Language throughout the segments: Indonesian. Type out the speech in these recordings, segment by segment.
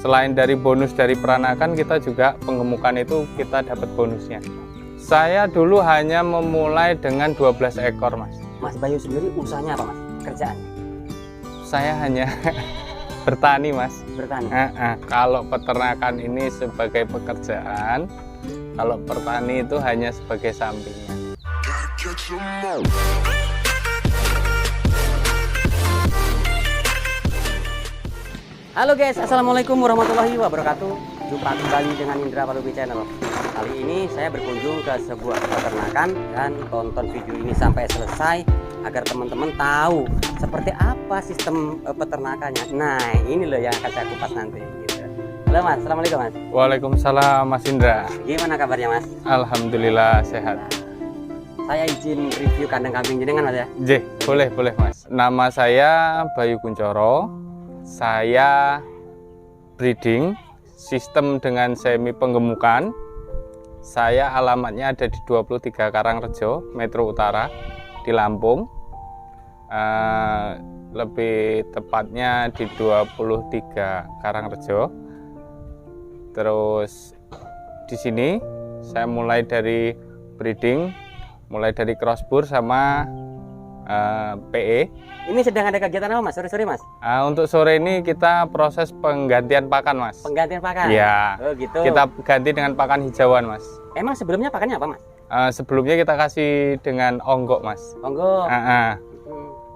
Selain dari bonus dari peranakan, kita juga penggemukan itu kita dapat bonusnya. Saya dulu hanya memulai dengan 12 ekor, Mas. Mas Bayu sendiri usahanya apa, Mas? Kerjaannya? Saya hanya bertani, Mas. Bertani. Kalau peternakan ini sebagai pekerjaan, kalau pertani itu hanya sebagai sampingnya. Halo guys, assalamualaikum warahmatullahi wabarakatuh. Jumpa kembali dengan Indra Palubi Channel. Kali ini saya berkunjung ke sebuah peternakan dan tonton video ini sampai selesai agar teman-teman tahu seperti apa sistem peternakannya. Nah, ini loh yang akan saya kupas nanti. Gitu. Halo Mas, assalamualaikum Mas. Waalaikumsalam Mas Indra. Gimana kabarnya Mas? Alhamdulillah sehat. Saya izin review kandang kambing jenengan Mas ya. Boleh Mas. Nama saya Bayu Kuncoro. Saya breeding sistem dengan semi penggemukan. Saya alamatnya ada di 23 Karangrejo, Metro Utara di Lampung. Lebih tepatnya di 23 Karangrejo. Terus di sini saya mulai dari breeding, mulai dari crossbur sama PE. Ini sedang ada kegiatan apa Mas? Sore-sore Mas? Untuk sore ini kita proses penggantian pakan Mas. Penggantian pakan? Iya. Oh gitu. Kita ganti dengan pakan hijauan Mas. Emang sebelumnya pakannya apa Mas? Sebelumnya kita kasih dengan onggok Mas. Onggok?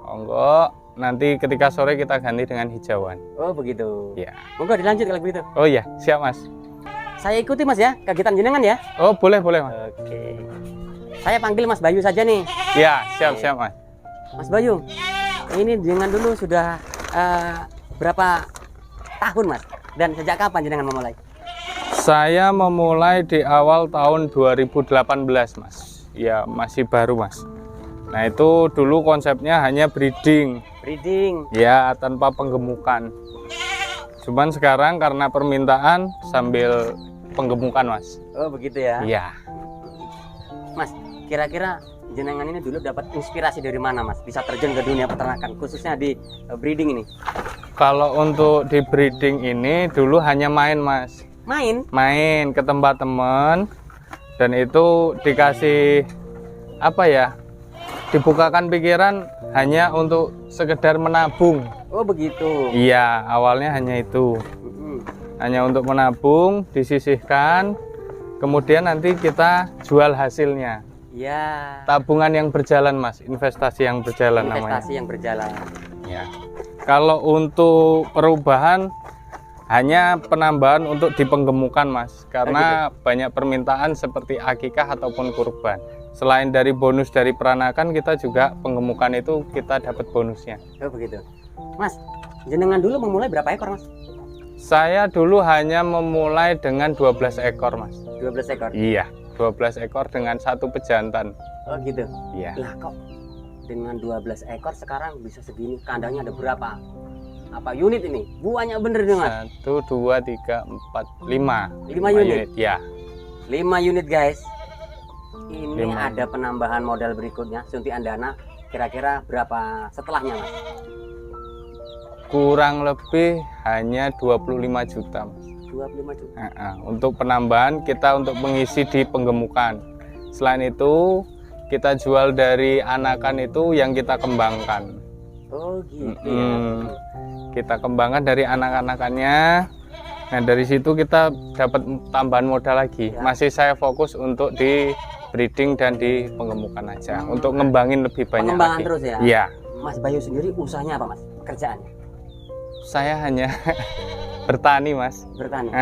Onggok. Nanti ketika sore kita ganti dengan hijauan. Oh begitu. Iya. Monggo dilanjut kalau begitu. Oh iya, siap Mas. Saya ikuti Mas ya, kegiatan jenengan ya. Oh boleh Mas. Oke. Saya panggil Mas Bayu saja nih. Iya, siap Mas. Mas Bayu, ini jenengan dulu sudah berapa tahun Mas? Dan sejak kapan jenengan memulai? Saya memulai di awal tahun 2018 Mas. Ya masih baru Mas. Nah itu dulu konsepnya hanya breeding. Breeding? Ya tanpa penggemukan. Cuman sekarang karena permintaan sambil penggemukan Mas. Oh begitu ya? Iya. Mas, kira-kira jenengan ini dulu dapat inspirasi dari mana Mas? Bisa terjun ke dunia peternakan, khususnya di breeding ini? Kalau untuk di breeding ini dulu hanya main Mas. Main ke tempat teman. Dan itu dikasih apa ya? Dibukakan pikiran hanya untuk sekedar menabung. Oh begitu? Iya, awalnya hanya itu. Hanya untuk menabung, disisihkan. Kemudian nanti kita jual hasilnya. Ya. Tabungan yang berjalan Mas, investasi yang berjalan namanya. Investasi yang berjalan. Ya. Kalau untuk perubahan hanya penambahan untuk di penggemukan Mas, karena banyak permintaan seperti akikah ataupun kurban. Selain dari bonus dari peranakan, kita juga penggemukan itu kita dapat bonusnya. Oh begitu. Mas, jenengan dulu memulai berapa ekor Mas? Saya dulu hanya memulai dengan 12 ekor Mas. 12 ekor? Iya. 12 ekor dengan satu pejantan. Oh gitu? Iya. Lah kok dengan 12 ekor sekarang bisa segini? Kandangnya ada berapa? Apa unit ini? Banyak bener nih Mas? 1, 2, 3, 4, 5. 5 unit? Ya. 5 unit guys. Ini 5. ada penambahan modal berikutnya, suntikan dana. Kira-kira berapa setelahnya Mas? Kurang lebih hanya 25 juta Mas. 25 juta. Untuk penambahan kita untuk mengisi di penggemukan. Selain itu kita jual dari anakan itu yang kita kembangkan. Oh gitu ya. Kita kembangkan dari anak-anakannya. Nah dari situ kita dapat tambahan modal lagi. Ya. Masih saya fokus untuk di breeding dan di penggemukan aja. Untuk ngembangin lebih banyak pengembangan lagi. Terus ya? Iya. Mas Bayu sendiri usahanya apa Mas? Kerjaannya? Saya hanya bertani Mas. Bertani?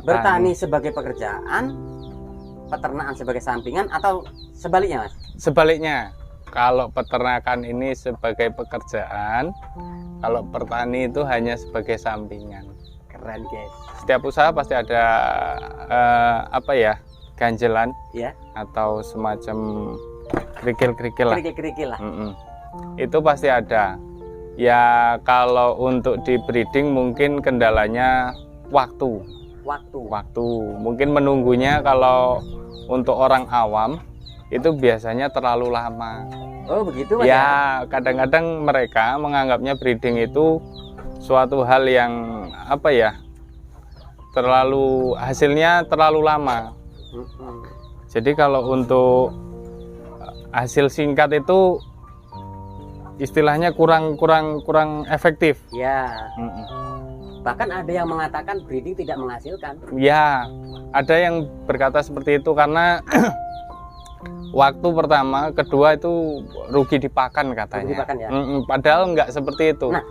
Bertani sebagai pekerjaan, peternakan sebagai sampingan, atau sebaliknya Mas? Sebaliknya, kalau peternakan ini sebagai pekerjaan, kalau pertani itu hanya sebagai sampingan. Keren guys. Setiap usaha pasti ada apa ya, ganjelan ya, atau semacam kerikil-kerikil lah. Kerikil-kerikil lah. Itu pasti ada. Ya kalau untuk di breeding mungkin kendalanya waktu. Mungkin menunggunya kalau untuk orang awam itu biasanya terlalu lama. Oh begitu Mas? Ya kadang-kadang mereka menganggapnya breeding itu suatu hal yang apa ya, hasilnya terlalu lama. Jadi kalau untuk hasil singkat itu istilahnya kurang efektif. Ya. Bahkan ada yang mengatakan breeding tidak menghasilkan. Ya, ada yang berkata seperti itu karena waktu pertama, kedua itu rugi dipakan katanya. Rugi dipakan ya. Padahal nggak seperti itu. Nah,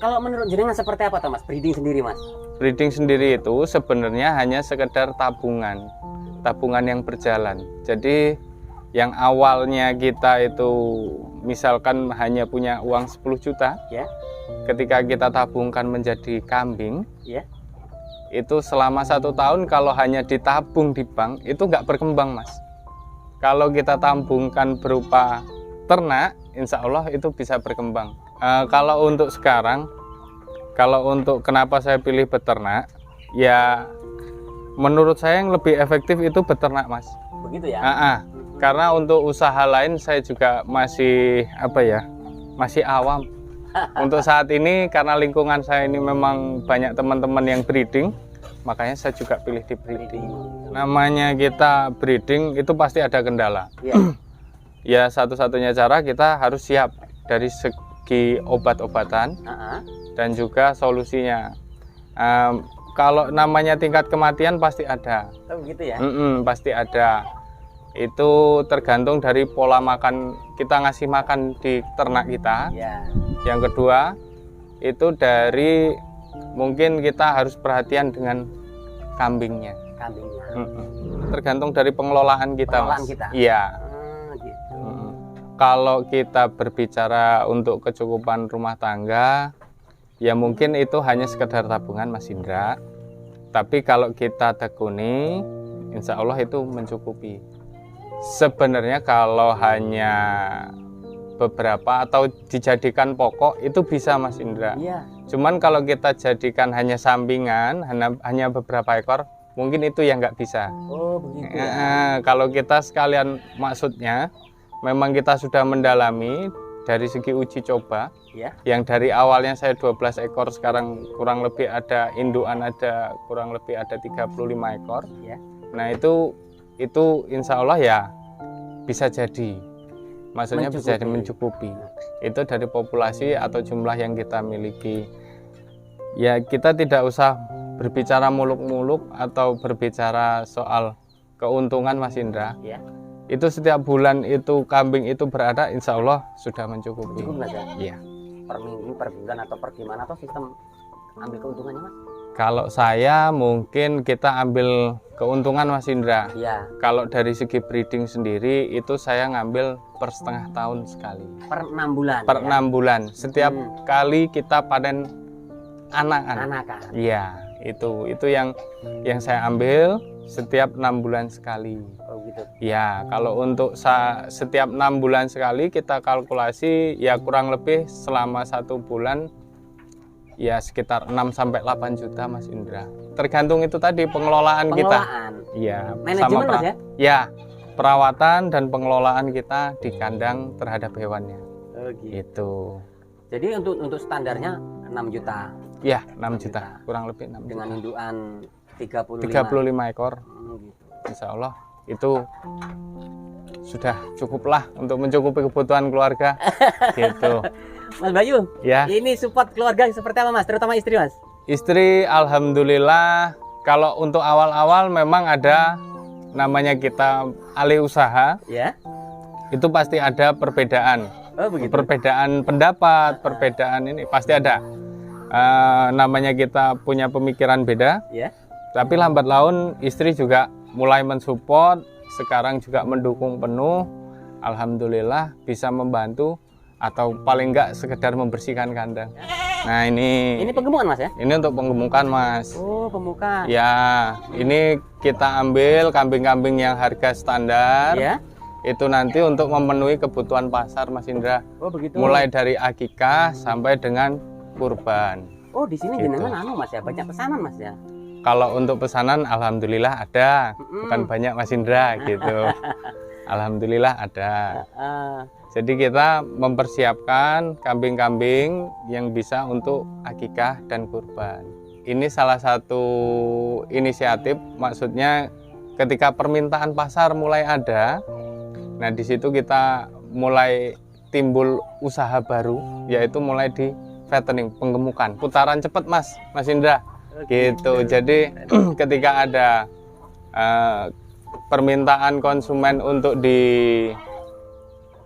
kalau menurut jenengan seperti apa, Mas? Breeding sendiri, Mas? Breeding sendiri itu sebenarnya hanya sekedar tabungan yang berjalan. Jadi yang awalnya kita itu misalkan hanya punya uang 10 juta, ya. Ketika kita tabungkan menjadi kambing, ya. Itu selama 1 tahun kalau hanya ditabung di bank itu nggak berkembang, Mas. Kalau kita tabungkan berupa ternak, insya Allah itu bisa berkembang. Kalau untuk sekarang, kalau untuk kenapa saya pilih beternak, ya menurut saya yang lebih efektif itu beternak, Mas. Begitu ya? Karena untuk usaha lain saya juga masih masih awam. Untuk saat ini karena lingkungan saya ini memang banyak teman-teman yang breeding, makanya saya juga pilih di breeding. Namanya kita breeding itu pasti ada kendala. Ya satu-satunya cara kita harus siap dari segi obat-obatan dan juga solusinya. Kalau namanya tingkat kematian pasti ada. Oh, begitu ya? Pasti ada. Itu tergantung dari pola makan kita ngasih makan di ternak kita. Yang kedua itu dari mungkin kita harus perhatian dengan kambingnya. Tergantung dari pengelolaan kita, Mas. Iya. Gitu. Kalau kita berbicara untuk kecukupan rumah tangga, ya mungkin itu hanya sekedar tabungan, Mas Indra. Tapi kalau kita tekuni, insya Allah itu mencukupi. Sebenarnya kalau hanya beberapa atau dijadikan pokok itu bisa, Mas Indra. Cuman kalau kita jadikan hanya sampingan, hanya beberapa ekor, mungkin itu yang nggak bisa. Oh, begitu ya. Kalau kita sekalian maksudnya, memang kita sudah mendalami dari segi uji coba. Yang dari awalnya saya 12 ekor, sekarang kurang lebih ada indukan kurang lebih ada 35 ekor. Nah itu insya Allah ya bisa jadi. Maksudnya bisa mencukupi. Itu dari populasi atau jumlah yang kita miliki. Ya kita tidak usah berbicara muluk-muluk atau berbicara soal keuntungan, Mas Indra. Itu setiap bulan itu kambing itu berada, insya Allah sudah mencukupi. Iya. Per minggu, per bulan atau per gimana atau sistem ambil keuntungannya, Mas? Kalau saya mungkin kita ambil keuntungan, Mas Indra. Kalau dari segi breeding sendiri itu saya ngambil per setengah tahun sekali. Per 6 bulan. Per 6 bulan. Setiap kali kita panen anakan. Iya, itu yang saya ambil setiap 6 bulan sekali. Oh gitu. Ya, kalau untuk setiap 6 bulan sekali kita kalkulasi ya kurang lebih selama 1 bulan ya sekitar 6-8 juta, Mas Indra. Tergantung itu tadi pengelolaan kita. Iya, manajemen, Mas ya? Ya, perawatan dan pengelolaan kita di kandang terhadap hewannya. Oh gitu. Gitu. Jadi untuk standarnya 6 juta. Iya, 6 juta, kurang lebih 6 juta. Dengan indukan 35 ekor. Gitu. Insya Allah itu sudah cukuplah untuk mencukupi kebutuhan keluarga. Gitu. Mas Bayu, ini support keluarga seperti apa, Mas? Terutama istri, Mas? Istri, alhamdulillah. Kalau untuk awal-awal memang ada namanya kita alih usaha. Itu pasti ada perbedaan. Oh, begitu. Perbedaan pendapat, perbedaan ini pasti ada. Namanya kita punya pemikiran beda. Tapi lambat laun istri juga mulai mensupport. Sekarang juga mendukung penuh. Alhamdulillah bisa membantu. Atau paling enggak sekedar membersihkan kandang. Nah ini penggemukan, Mas ya? Ini untuk penggemukan, Mas. Oh, pemuka. Ya, ini kita ambil kambing-kambing yang harga standar. Itu nanti untuk memenuhi kebutuhan pasar, Mas Indra. Oh, begitu. Mulai dari akikah sampai dengan kurban. Oh, di sini jenengan Mas ya, banyak pesanan, Mas ya? Kalau untuk pesanan alhamdulillah ada. Bukan banyak, Mas Indra gitu. Alhamdulillah ada. Jadi kita mempersiapkan kambing-kambing yang bisa untuk akikah dan kurban. ini salah satu inisiatif, maksudnya ketika permintaan pasar mulai ada, nah di situ kita mulai timbul usaha baru, yaitu mulai di fattening, penggemukan, putaran cepat Mas Indra, gitu. Jadi ketika ada permintaan konsumen untuk di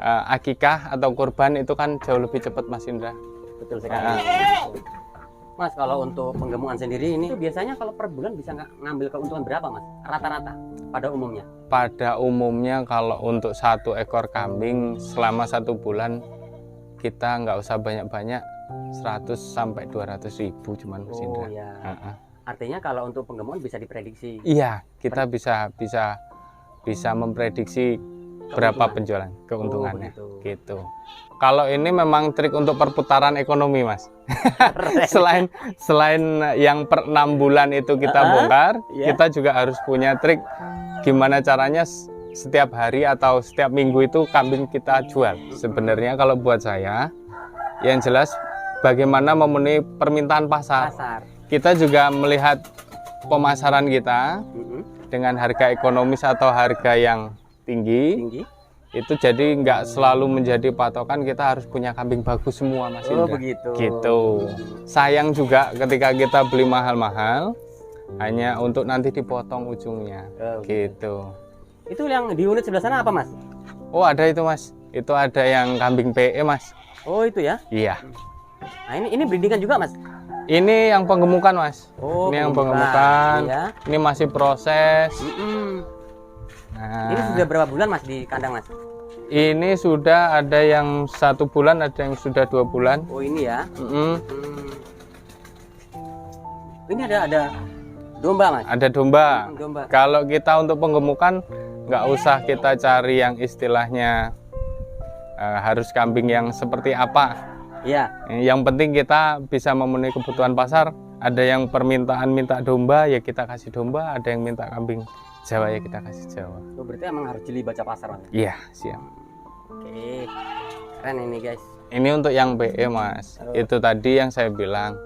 akikah atau kurban itu kan jauh lebih cepat Mas Indra. Betul sekali. Mas, kalau untuk penggemukan sendiri ini biasanya kalau per bulan bisa ngambil keuntungan berapa Mas? Rata-rata pada umumnya? Pada umumnya kalau untuk 1 ekor kambing selama 1 bulan kita nggak usah banyak-banyak, 100 sampai 200 ribu cuman Mas Indra. Ya. Artinya kalau untuk penggemukan bisa diprediksi? Iya, kita bisa memprediksi berapa penjualan, keuntungannya, gitu. Kalau ini memang trik untuk perputaran ekonomi Mas. selain yang per 6 bulan itu kita bongkar, kita juga harus punya trik gimana caranya setiap hari atau setiap minggu itu kambing kita jual. Sebenarnya kalau buat saya, yang jelas bagaimana memenuhi permintaan pasar. Kita juga melihat pemasaran kita dengan harga ekonomis atau harga yang tinggi. Itu jadi nggak selalu menjadi patokan kita harus punya kambing bagus semua Mas Indra. Begitu. Gitu. Sayang juga ketika kita beli mahal-mahal hanya untuk nanti dipotong ujungnya. Gitu. Itu yang di unit sebelah sana apa Mas? Oh ada itu Mas. Itu ada yang kambing PE Mas. Oh itu ya? Iya. Nah ini breedingan juga Mas? Ini yang penggemukan Mas. Ini yang penggemukan. Iya. Ini masih proses. Nah. Ini sudah berapa bulan Mas di kandang Mas? Ini sudah ada yang 1 bulan, ada yang sudah 2 bulan. Oh ini ya? Ini ada domba Mas? Ada domba. Kalau kita untuk penggemukan nggak usah kita cari yang istilahnya harus kambing yang seperti apa. Iya. Yang penting kita bisa memenuhi kebutuhan pasar. Ada yang permintaan minta domba ya kita kasih domba, ada yang minta kambing Jawa ya kita kasih Jawa. Oh, berarti emang harus jeli baca pasar Mas? Iya, siap. Oke, keren ini guys. Ini untuk yang PE Mas. Itu tadi yang saya bilang,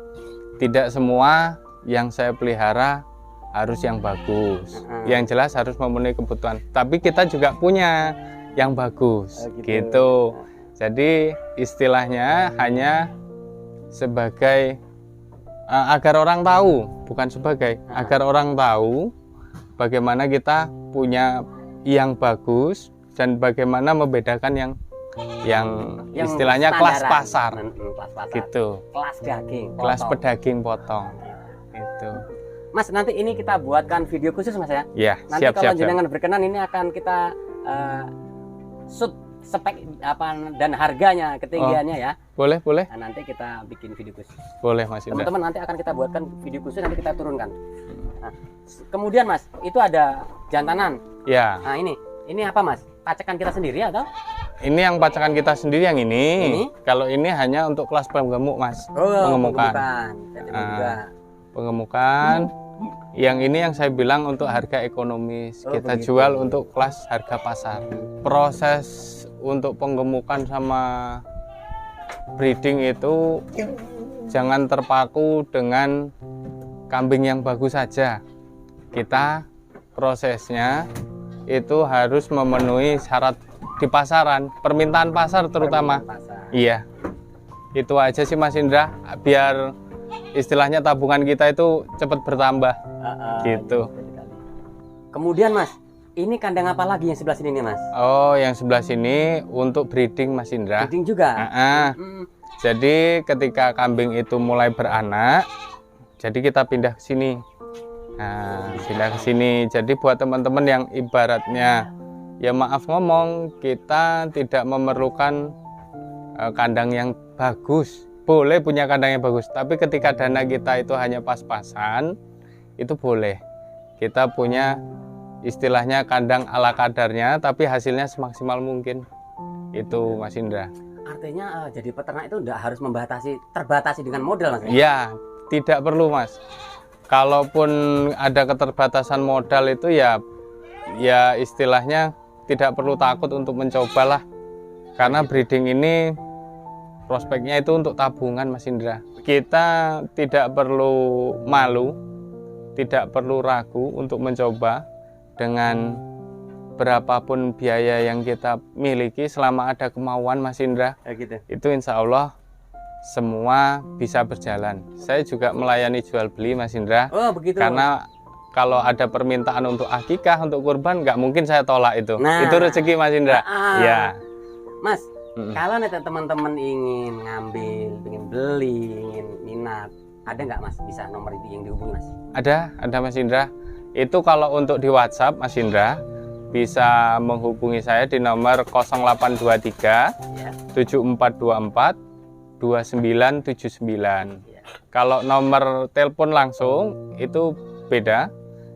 tidak semua yang saya pelihara harus yang bagus. Yang jelas harus memenuhi kebutuhan. Tapi kita juga punya yang bagus, gitu. Jadi istilahnya hanya sebagai agar orang tahu, bukan sebagai, agar orang tahu bagaimana kita punya yang bagus dan bagaimana membedakan yang istilahnya kelas pasar, gitu. Kelas daging, kelas pedaging potong, itu. Mas nanti ini kita buatkan video khusus Mas ya? Iya. Nanti kalau jenengan berkenan ini akan kita shoot spek apa dan harganya, ketinggiannya ya. Boleh. Nah, nanti kita bikin video khusus. Boleh Mas Indra. Teman-teman nanti akan kita buatkan video khusus, nanti kita turunkan. Nah, kemudian Mas, itu ada jantanan. Ya. Nah ini apa Mas? Pacekan kita sendiri atau? Ini yang pacekan kita sendiri yang ini. Kalau ini hanya untuk kelas penggemuk Mas. Penggemukan. Penggemukan. Yang ini yang saya bilang untuk harga ekonomis. Kita jual untuk kelas harga pasar. Proses untuk penggemukan sama breeding itu jangan terpaku dengan kambing yang bagus saja. Kita prosesnya itu harus memenuhi syarat di pasaran, permintaan pasar terutama. Iya. Itu aja sih Mas Indra, biar istilahnya tabungan kita itu cepat bertambah. Gitu. Kemudian Mas, ini kandang apa lagi yang sebelah sini nih Mas? Oh, yang sebelah sini untuk breeding Mas Indra. Breeding juga? Jadi ketika kambing itu mulai beranak, jadi kita pindah ke sini. Nah, pindah ke sini. Jadi buat teman-teman yang ibaratnya, ya maaf ngomong, kita tidak memerlukan kandang yang bagus. Boleh punya kandang yang bagus, tapi ketika dana kita itu hanya pas-pasan, itu boleh. Kita punya istilahnya kandang ala kadarnya, tapi hasilnya semaksimal mungkin. Itu Mas Indra. Artinya jadi peternak itu tidak harus terbatasi dengan modal Mas? Iya, tidak perlu Mas. Kalaupun ada keterbatasan modal itu ya istilahnya tidak perlu takut untuk mencobalah. Karena breeding ini prospeknya itu untuk tabungan Mas Indra. kita tidak perlu malu, tidak perlu ragu untuk mencoba dengan berapapun biaya yang kita miliki selama ada kemauan, Mas Indra. Gitu. Itu insya Allah semua bisa berjalan. Saya juga melayani jual beli, Mas Indra. Oh begitu. Karena kalau ada permintaan untuk akikah, untuk kurban, nggak mungkin saya tolak itu. Nah. Itu rezeki, Mas Indra. Ya. Mas, kalau nanti teman-teman ingin ngambil, ingin beli, ingin minat, ada nggak Mas bisa nomor yang dihubungi Mas? Ada Mas Indra. Itu kalau untuk di WhatsApp, Mas Indra, bisa menghubungi saya di nomor 0823 Ya. 7424 2979. Ya. Kalau nomor telepon langsung itu beda.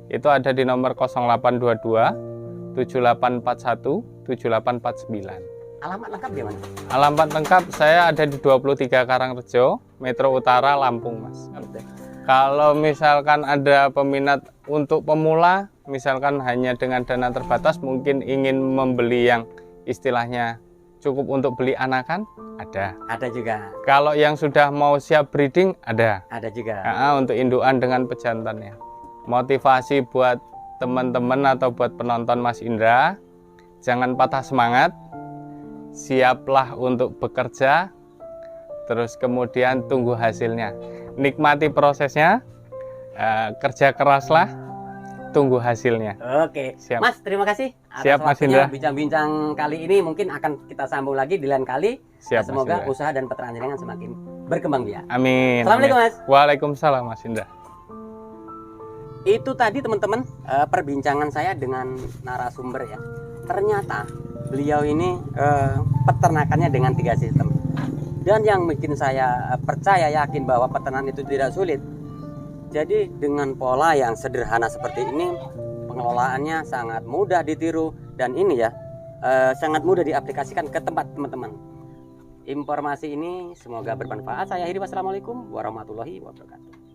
Itu ada di nomor 0822 7841 7849. Alamat lengkap di mana? Alamat lengkap saya ada di 23 Karangrejo, Metro Utara, Lampung, Mas. Kalau misalkan ada peminat untuk pemula, misalkan hanya dengan dana terbatas, mungkin ingin membeli yang istilahnya cukup untuk beli anakan, ada. Ada juga. Kalau yang sudah mau siap breeding, ada. Ada juga. Untuk indukan dengan pejantannya. Motivasi buat teman-teman atau buat penonton Mas Indra, jangan patah semangat, siaplah untuk bekerja, terus kemudian tunggu hasilnya. Nikmati prosesnya, kerja keraslah, tunggu hasilnya. Oke, Siap. Mas terima kasih atas Siap, Mas waktunya. Indra. Bincang-bincang kali ini mungkin akan kita sambung lagi di lain kali. Siap, Mas Semoga Indra. usaha dan peternakan jenengan semakin berkembang biak. Amin. Assalamualaikum, Amin. Mas. Waalaikumsalam, Mas Indra. Itu tadi teman-teman perbincangan saya dengan narasumber ya. Ternyata beliau ini peternakannya dengan 3 sistem. Dan yang bikin saya percaya yakin bahwa peternakan itu tidak sulit. Jadi dengan pola yang sederhana seperti ini, pengelolaannya sangat mudah ditiru dan ini ya sangat mudah diaplikasikan ke tempat teman-teman. Informasi ini semoga bermanfaat. Saya akhiri, wassalamualaikum warahmatullahi wabarakatuh.